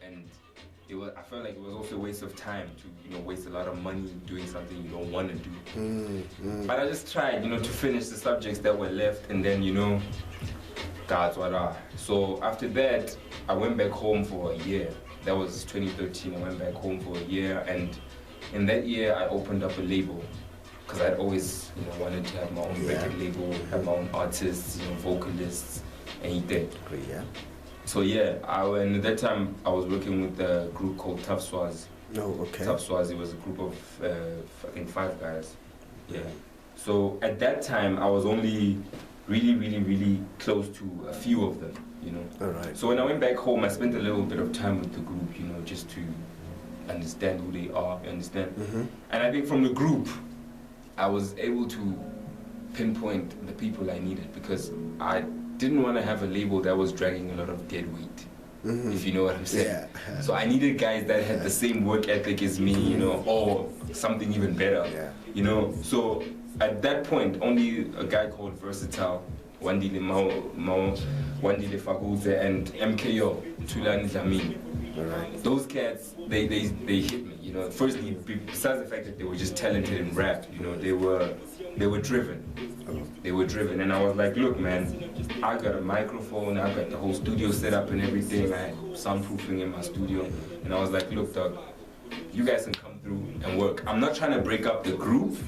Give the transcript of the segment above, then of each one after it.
and I felt like it was also a waste of time to, waste a lot of money doing something you don't want to do. But I just tried, to finish the subjects that were left, and then, God's what are. So after that, I went back home for a year. That was 2013. I went back home for a year, and in that year, I opened up a label. Because I'd always, wanted to have my own record label, have my own artists, vocalists, anything. Yeah. So and at that time I was working with a group called Tough Swaz. Oh, okay. Tough Swaz, it was a group of I think 5 guys. Yeah. So at that time I was only really close to a few of them, All right. So when I went back home, I spent a little bit of time with the group, just to understand who they are, you understand? And I think from the group, I was able to pinpoint the people I needed, because I didn't want to have a label that was dragging a lot of dead weight, if you know what I'm saying. Yeah. So I needed guys that had the same work ethic as me, or something even better, So at that point, only a guy called Versatile, Wandile Faguze, and MKO, Tulani Dlamini. Right. Those cats, they hit me, Firstly, besides the fact that they were just talented in rap, they were driven. They were driven, and I was like, look, man, I got a microphone, I got the whole studio set up and everything. I had soundproofing in my studio, and I was like, look, dog, you guys can come through and work. I'm not trying to break up the group,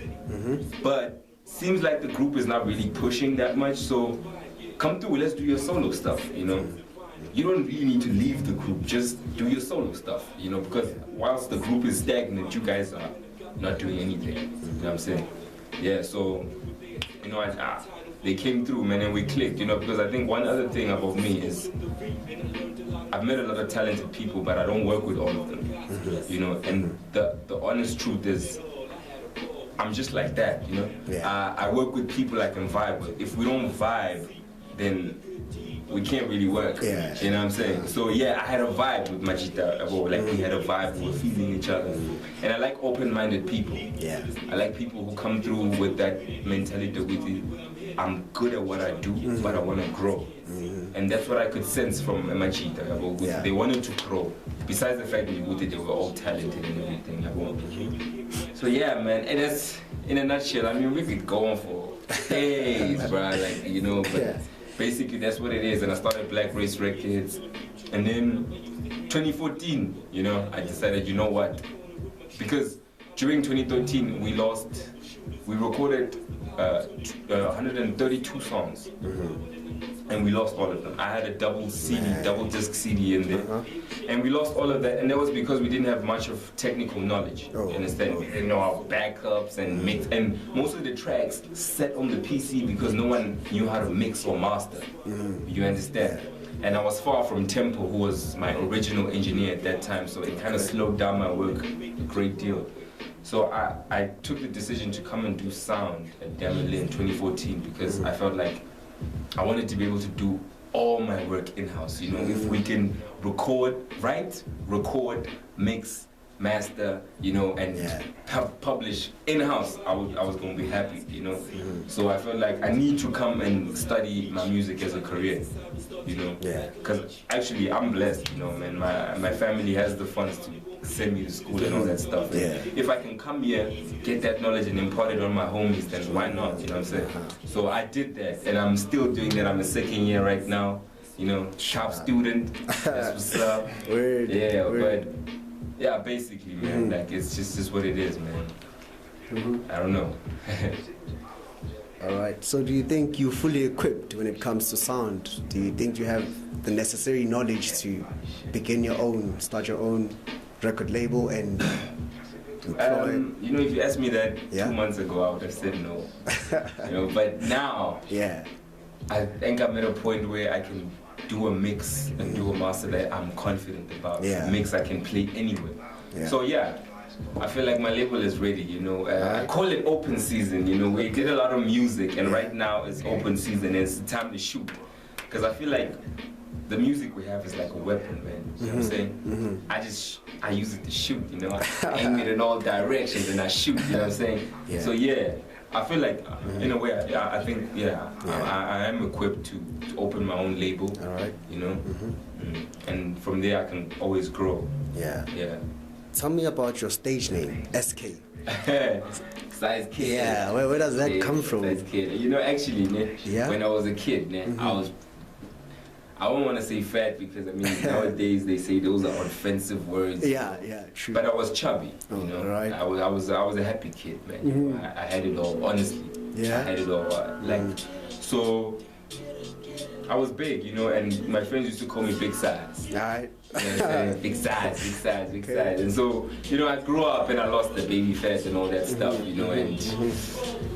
but seems like the group is not really pushing that much, so come through, let's do your solo stuff, You don't really need to leave the group, just do your solo stuff, because whilst the group is stagnant, you guys are not doing anything, you know what I'm saying? Yeah, so, they came through, man, and we clicked, because I think one other thing about me is I've met a lot of talented people, but I don't work with all of them, and the honest truth is I'm just like that, I work with people I can vibe with. If we don't vibe, then we can't really work, you know what I'm saying? So I had a vibe with Majita, we had a vibe, we were feeling each other. And I like open-minded people. I like people who come through with that mentality with I'm good at what I do, but I want to grow. And that's what I could sense from Majita. They wanted to grow. Besides the fact that they were all talented and everything. So man, and that's, in a nutshell, we could go on for days, bro, but basically that's what it is. And I started Black Race Records, and then 2014, I decided, you know what, because during 2013 we recorded 132 songs, and we lost all of them. I had a double disc CD in there, and we lost all of that, and that was because we didn't have much of technical knowledge. You understand? We didn't know our backups and mix, and most of the tracks set on the PC because no one knew how to mix or master. You understand? And I was far from Tempo, who was my original engineer at that time, so it kind of slowed down my work a great deal. So I took the decision to come and do sound at Damile in 2014 because I felt like I wanted to be able to do all my work in-house, if we can record, mix, master, and publish in-house, I was going to be happy, So I felt like I need to come and study my music as a career, because actually I'm blessed, man, my family has the funds to send me to school and all that stuff. If I can come here, get that knowledge and impart it on my homies, then why not, you know what I'm saying? So I did that, and I'm still doing that. I'm a second year right now, sharp student, that's what's up. Word. But basically, man, it's just what it is, man. I don't know. All right, so do you think you're fully equipped when it comes to sound? Do you think you have the necessary knowledge to start your own record label and employ? If you asked me that 2 months ago, I would have said no. But now, I think I'm at a point where I can do a mix and do a master that I'm confident about. A mix I can play anywhere. So I feel like my label is ready, I call it open season, we did a lot of music, and right now it's open season, it's time to shoot. Because I feel like the music we have is like a weapon, man. You know what I'm saying? I use it to shoot, I aim it in all directions and I shoot, you know what I'm saying? So I feel like, in a way, I think, I am equipped to open my own label. All right. You know, and from there I can always grow. Yeah. Yeah. Tell me about your stage name, SK. Size Kid. Yeah, where does that come from? Size Kid. You know, actually, when I was a kid, I don't want to say fat because I mean nowadays they say those are offensive words. Yeah, true. But I was chubby, you know. Right. I was a happy kid, man. You know, I had it all, honestly. Yeah. I had it all. So I was big, you know, and my friends used to call me Big Size. Right. You know, big size. And so, you know, I grew up and I lost the baby fat and all that stuff, you know, and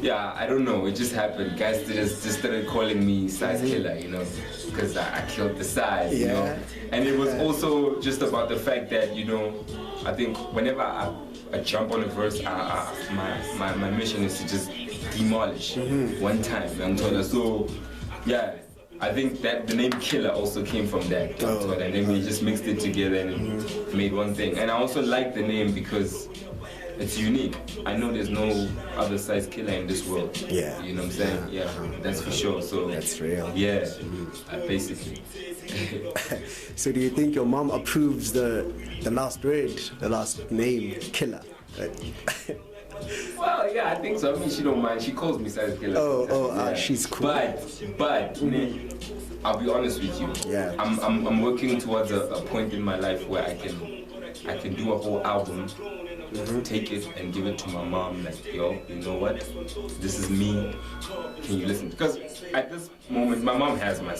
yeah, I don't know, it just happened. Guys just started calling me Size Killer, you know, because I killed the size, you know. And it was also just about the fact that, you know, I think whenever I jump on a verse, my mission is to just demolish one time. So, yeah. I think that the name Killa also came from that. And then we just mixed it together and made one thing. And I also like the name because it's unique. I know there's no other size killer in this world. Yeah. You know what I'm saying? Yeah, that's for sure. So that's real. Yeah, basically. So do you think your mom approves the last word, the last name, Killa? Well, yeah, I think so. I mean, she don't mind. She calls me Size Killer. She's cool. But I'll be honest with you. Yeah. I'm working towards a point in my life where I can do a whole album, take it and give it to my mom. Like, yo, you know what? This is me. Can you listen? Because at this moment, my mom has my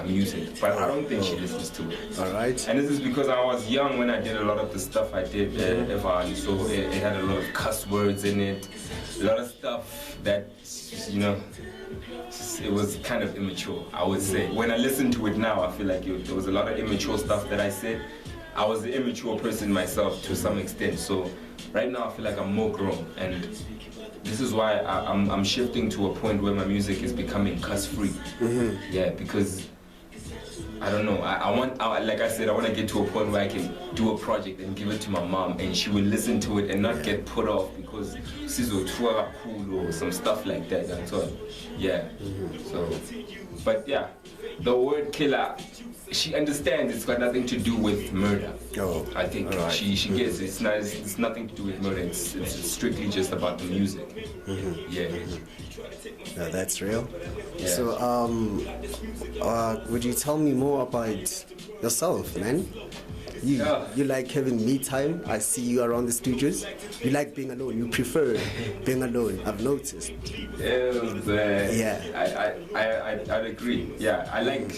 music, but I don't think she listens to it. All right. And this is because I was young when I did a lot of the stuff I did, so it had a lot of cuss words in it, a lot of stuff that, you know, it was kind of immature, I would say. When I listen to it now, I feel like there was a lot of immature stuff that I said. I was an immature person myself to some extent, so right now I feel like I'm more grown, and this is why I'm shifting to a point where my music is becoming cuss-free. Yeah, because I don't know. Like I said, I want to get to a point where I can do a project and give it to my mom, and she will listen to it and not get put off because she's cool or some stuff like that. That's all. Yeah. So, but yeah, the word killer. She understands it's got nothing to do with murder. I think she gets it. It's nothing to do with murder. It's strictly just about the music. Yeah. No, that's real. Yeah. So, would you tell me more about yourself, man? You like having me time. I see you around the studios. You like being alone. You prefer being alone. I've noticed. I'd agree. Yeah, I like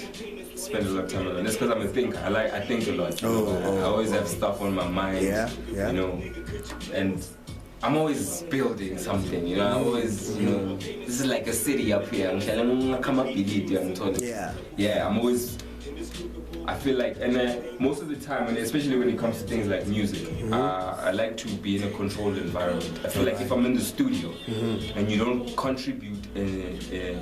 spend a lot of time alone. That's because I'm a thinker. I think a lot. I always have stuff on my mind. You know, and I'm always building something. You know, I'm always, you know, this is like a city up here. I'm come up with it. Yeah, I'm always. I feel like, and most of the time, and especially when it comes to things like music, I like to be in a controlled environment. I feel like if I'm in the studio and you don't contribute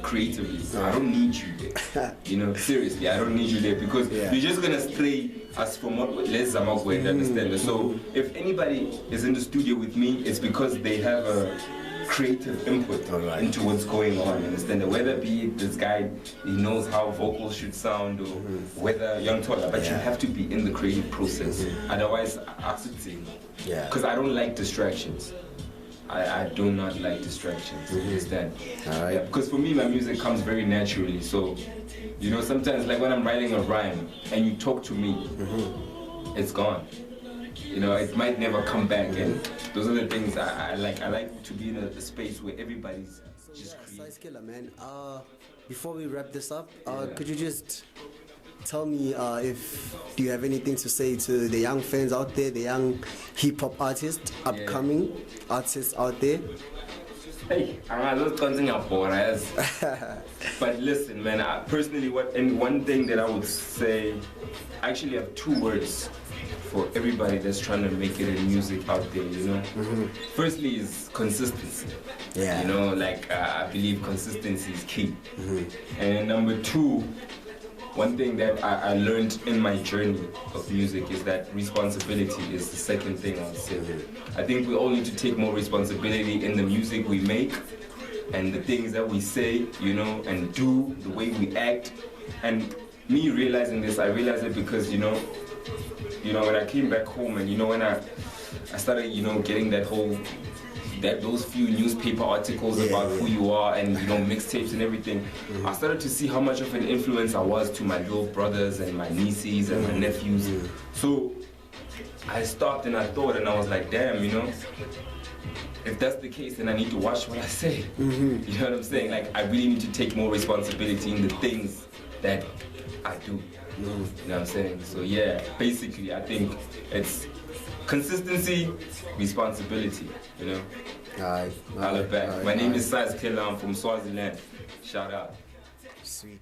creatively, I don't need you there. You know, seriously, I don't need you there because you're just gonna stray us from what let's understand. So if anybody is in the studio with me, it's because they have a creative input into what's going on, understand? Whether be it this guy, he knows how vocals should sound, or whether young Tola, but you have to be in the creative process. Otherwise, I sing. Because I don't like distractions. I do not like distractions. Understand? Because for me, my music comes very naturally. So, you know, sometimes like when I'm writing a rhyme and you talk to me, it's gone. You know, it might never come back, and those are the things I like. I like to be in a space where everybody's just creating. Size Killer, man. Before we wrap this up, could you just tell me do you have anything to say to the young fans out there, the young hip-hop artists, upcoming artists out there? Hey, I'm not counting up for us. But listen, man, personally, one thing that I would say, I actually have 2 words for everybody that's trying to make it in music out there, you know. Firstly is consistency. You know, like I believe consistency is key. And number 2, one thing that I learned in my journey of music is that responsibility is the second thing I would say. I think we all need to take more responsibility in the music we make, and the things that we say, you know, and do, the way we act. And me realizing this, I realized it because, you know, when I came back home and, you know, when I started, you know, getting those few newspaper articles about who you are and, you know, mixtapes and everything, I started to see how much of an influence I was to my little brothers and my nieces and my nephews. So I stopped and I thought, and I was like, damn, you know, if that's the case, then I need to watch what I say. You know what I'm saying? Like, I really need to take more responsibility in the things that I do. You know what I'm saying? So yeah, basically, I think it's consistency, responsibility, you know? Holla back. My name is Killa, I'm from Swaziland. Shout out. Sweet.